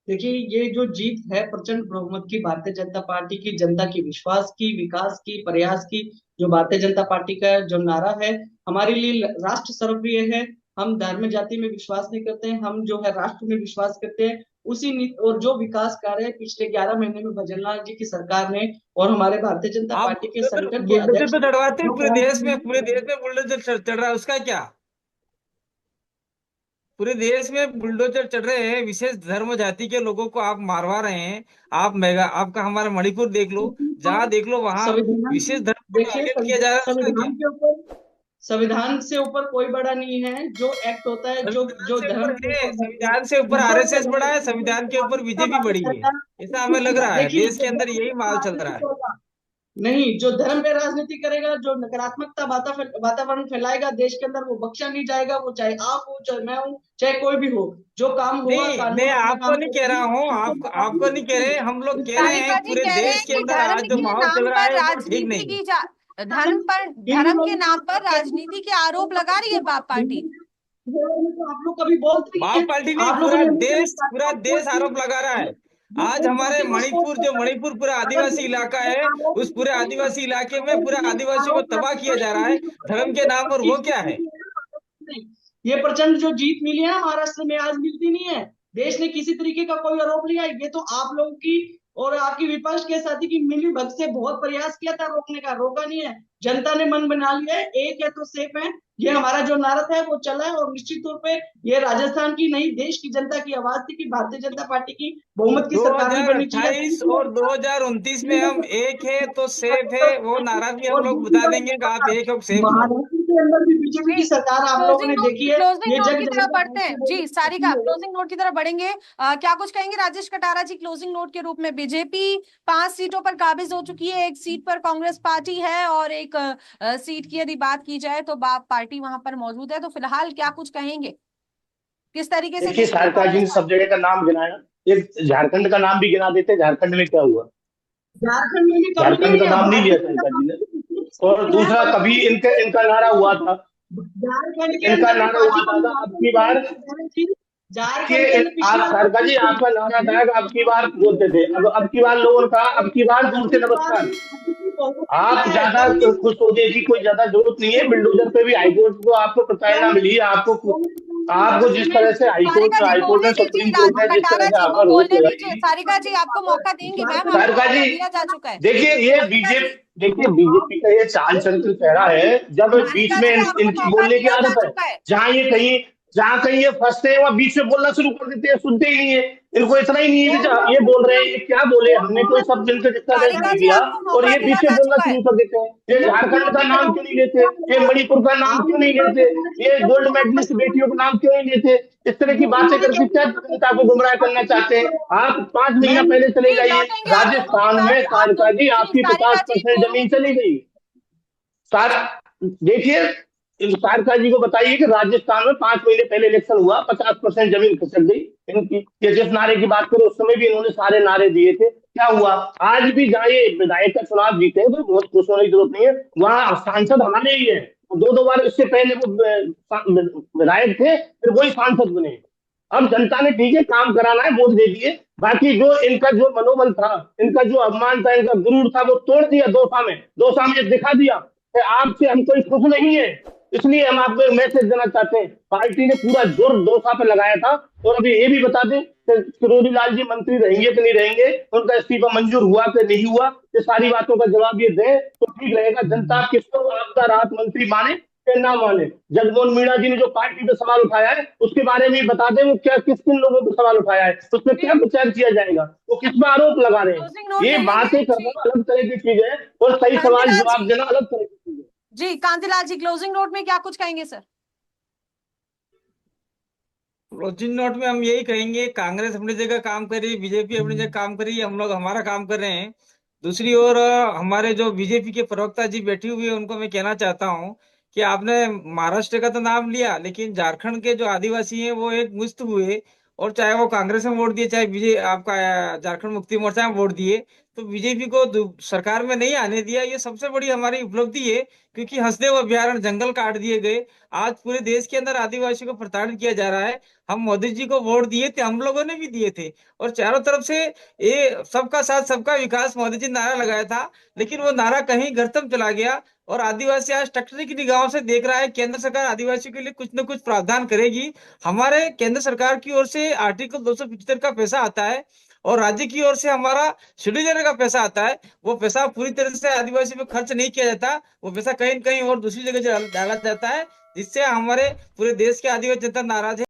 देखिए, ये जो जीत है प्रचंड बहुमत की भारतीय जनता पार्टी की, जनता की विश्वास की, विकास की, प्रयास की, जो भारतीय जनता पार्टी का जो नारा है, हमारे लिए राष्ट्र सर्वप्रिय है। हम धर्म जाति में विश्वास नहीं करते हैं, हम जो है राष्ट्र में विश्वास करते हैं। उसी और जो विकास कार्य पिछले 11 महीने में भजनलाल जी की सरकार ने और हमारे भारतीय जनता आप पार्टी के बुलडोजर संगठन के बुलडोजर अध्यक्ष तो चढ़वाते हैं जो पूरे काम देश में, पूरे किए देश में बुलडोजर चढ़ रहा है, उसका क्या? पूरे देश में बुलडोजर चढ़ रहे हैं, विशेष धर्म जाति के लोगों को आप मारवा रहे हैं। आप मेगा आपका हमारा मणिपुर देख लो, जहां देख लो वहां संविधान, विशेष धर्म को देखिए टारगेट किया जा रहा है, उसका क्या? संविधान के ऊपर, संविधान से ऊपर कोई बड़ा नहीं है। जो एक्ट होता है, जो संविधान जो से धर्म ऊपर के है, ऊपर बनता है, संविधान से ऊपर जिस पर आरएसएस बड़ा है, संविधान के ऊपर बीजेपी बात बड़ी है। करता ऐसा हमें लग रहा है। है, देखिए, देश के अंदर यही माहौल चल रहा है। नहीं, जो धर्म पे राजनीति करेगा, जो नकारात्मकता वातावरण फैलाएगा देश के अंदर, वो बख्शा नहीं जाएगा। वो चाहे आप हो, चाहे मैं हूँ, चाहे कोई भी हो। जो काम होगा, नहीं, मैं कानून अपना आपको काम नहीं कह रहा करेगी, हूँ, उसको आपको पाबंदी आपको नहीं कह रहे, हम लोग कह रहे हैं सारिका जी पूरे कह रहे देश हैं के कि अंदर धर्म आज जो के माहौल चल नाम रहा पर है वो ठीक राजनीति नहीं है। की जा धर्म के नाम पर राजनीति के आरोप लगा रही है बाप पार्टी। तो आप लोग कभी बोलते ही बाप हैं। पार्टी नहीं, आप लोगों पूरा ने हमेशा देश, पूरा नकारात्मक सोच देश की, आरोप लगा रहा है। आज जो हमारे जाति को सोच मणिपुर, कर जो कर मणिपुर पूरा अगर आदिवासी इलाका ये है, आरोप उस पूरे लगाएंगे, आदिवासी इलाके में अगर पूरे ये आदिवासियों को आरोप तबाह किया लगाएंगे, जा रहा तो है ये जो धर्म प्रचंड के जो नाम पर, वो 25 क्या सीटें है? मिली है ना महाराष्ट्र में, ये प्रचंड जो जीत मिली है ना महाराष्ट्र में, आज मिलती नहीं है। देश ने किसी तरीके का कोई आरोप लिया, ये तो आप लोगों की और आपकी विपक्ष के साथी की मिली भगत से बहुत प्रयास किया था रोकने का, रोका नहीं है। जनता ने मन बना लिया है, एक है तो सेफ है। ये हमारा जो नारा है वो चला है, और निश्चित तौर पे ये राजस्थान की नहीं, देश की जनता की आवाज थी कि भारतीय जनता पार्टी की बहुमत की सरकार भी बननी चाहिए। 2028 और 2029 में हम एक है तो सेफ है, वो नारा भी हम और लोग दूसरी बता बात, देंगे कि आप एक हो, सेफ हो। महाराष्ट्र के अंदर भी बीजेपी की जी, सरकार आप लोगों ने देखी है। क्लोजिंग ये नोट जग की तरफ जाहिर है, बढ़ते आज हैं से बोल जी। सारिका, क्लोजिंग नोट की तरफ बढ़ेंगे। क्या कुछ कहेंगे राजेश कटारा जी क्लोजिंग नोट के रूप में? बीजेपी 5 सीटों पर काबिज हो चुकी है, एक सीट पर कांग्रेस पार्टी है, और एक सीट की यदि बात की जाए तो बाप पार्टी वहां पर मौजूद है। तो फिलहाल क्या कुछ कहेंगे, किस तरीके से देखिए, देखते हैं सारका जी कांग्रेस ने सब पार्टी? जगह का नाम गिनाया, एक झारखंड का नाम भी गिना देते, झारखंड में क्या हुआ। झारखंड में भी कभी नहीं झारखंड का लिया नाम नहीं भारतीय लिया जनता सारका जी ने। और पार्टी है, दूसरा, बड़ी कभी इनका नारा हुआ था, झारखंड के इनका अंदर भी नारा हुआ पार्टी को था अब विभाजन की किया बार। गया है, बहन जी। झारखंड के देखिए, अंदर पिछली आप बार सारका जी, आपका नारा था कि अब की बार बोलते थे, अब की बार लोगों ने कहा अब की बार दूर से नमस्कार। आप ज्यादा खुश होने की कोई ज्यादा जरूरत नहीं है, बिल्डोजर पे भी हाईकोर्ट को आपको प्रताड़ना मिली है। आपको आपको जिस तरह से सारिका जी हाईकोर्ट बोलने ने, दीजिए, सुप्रीम कोर्ट ने जिस तरह कटारा से जी को आरोप बोलने दीजिए। लगाई। सारिका जी आपको मौका देंगे मैम, आपको सारका मौका जी, दिया जा चुका है। देखिए ये सारिका बीजेपी, जी, देखिए बीजेपी का ये चाल चरित्र चेहरा है, जब बीच सारिका में जी आपको इनकी मौका बोलने की दिया जा आदत है। चुका है। जहां ये कहीं जहां कहीं ये फंसते हैं, वहां बीच में बोलना शुरू कर देते हैं, सुनते ही नहीं है। इनको इतना ही नहीं है कि ये बोल रहे हैं, ये क्या बोले, हमने कोई शब्द इनसे डिस्टर्बेंस सारिका नहीं जी दिया, आपको और मौका ये दिया बीच में जा बोलना चुका है। शुरू कर देते हैं। ये झारखंड का नाम क्यों नहीं लेते, ये मणिपुर का नाम क्यों नहीं लेते, ये गोल्ड मेडलिस्ट बेटियों का नाम क्यों नहीं लेते। इस तरह की बातें करके क्या जनता को गुमराह करना चाहते हैं आप? 5 महीना पहले चले जी, जाइए, लौटेंगे आप दोनों के राजस्थान में पास। आप सारका दोनों, जी जी आपकी सारिका जी 50% बोलने जमीन चली दीजिए। गई। सार देखिए, सारका जी को बताइए कि राजस्थान में 5 महीने पहले इलेक्शन हुआ, 50% जमीन खसक गई इनकी। ये जिस नारे की बात करें, उस समय भी इन्होंने सारे नारे दिए थे, क्या हुआ? आज भी जहाँ ये विधायक का चुनाव जीते हैं, तो बहुत खुश होने की जरूरत नहीं है, वहां सांसद हमारे ही है। दो दो बार इससे पहले वो विधायक थे, फिर वही सांसद बने। अब जनता ने ठीक है काम कराना है, वोट दे दिए। बाकी जो इनका जो मनोबल था, इनका जो अभिमान था, इनका गुरूर था, वो तोड़ दिया 2 साल में। 2 साल में दिखा दिया कि आपसे हम कोई खुश नहीं है। इसलिए हम आपको एक मैसेज देना चाहते हैं, पार्टी ने पूरा जोर 2 साल पे लगाया था। और अभी ये भी बता दें कि किरोड़ी लाल जी मंत्री रहेंगे कि नहीं रहेंगे, उनका इस्तीफा मंजूर हुआ कि नहीं हुआ, ये सारी बातों का जवाब ये दें तो ठीक रहेगा। जनता किसको आपदा राहत मंत्री माने के ना माने। जगमोहन मीणा जी ने जो पार्टी पे सवाल उठाया है, उसके बारे में बता दें, वो क्या किस किन लोगों पे सवाल उठाया है, उस पर क्या जी, विचार किया जाएगा, वो किस पर आरोप लगा रहे हैं। क्लोजिंग नोट ये ले लेंगे बातें जी। करना अलग तरह की चीज है, और सही सवाल कांतिलाल जी, जवाब देना अलग तरह की चीज है। जी कांतिलाल जी क्लोजिंग नोट में क्या कुछ कहेंगे सर? क्लोजिंग नोट में हम यही कहेंगे, कांग्रेस अपनी जगह काम कर रही है, बीजेपी अपनी जगह काम कर रही है, हम लोग हमारा काम कर रहे हैं। दूसरी ओर हमारे जो बीजेपी के प्रवक्ता जी बैठी हुई है, उनको मैं कहना चाहता हूँ कि आपने महाराष्ट्र का तो नाम लिया, लेकिन झारखंड के जो आदिवासी हैं वो एक मुस्त हुए, और चाहे वो कांग्रेस में वोट दिए, चाहे बीजे आपका झारखंड मुक्ति मोर्चा में वोट दिए, तो बीजेपी को सरकार में नहीं आने दिया, ये सबसे बड़ी हमारी उपलब्धि है। क्योंकि हंसदेव अभयारण्य जंगल काट दिए गए, आज पूरे देश के अंदर आदिवासियों को प्रताड़ित किया जा रहा है। हम मोदी जी को वोट दिए थे, हम लोगों ने भी दिए थे, और चारों तरफ से ये सबका साथ सबका विकास मोदी जी ने नारा लगाया था, लेकिन वो नारा कहीं गर्तम चला गया। और आदिवासी आज टकटरी की निगाहों से देख रहा है। केंद्र सरकार आदिवासियों के लिए कुछ न कुछ प्रावधान करेगी। हमारे केंद्र सरकार की ओर से आर्टिकल 275 का पैसा आता है, और राज्य की ओर से हमारा शेड्यूल का पैसा आता है। वो पैसा पूरी तरह से आदिवासी पे खर्च नहीं किया जाता, वो पैसा कहीं न कहीं और दूसरी जगह डाला जाता है, जिससे हमारे पूरे देश के आदिवासी जनता नाराज है।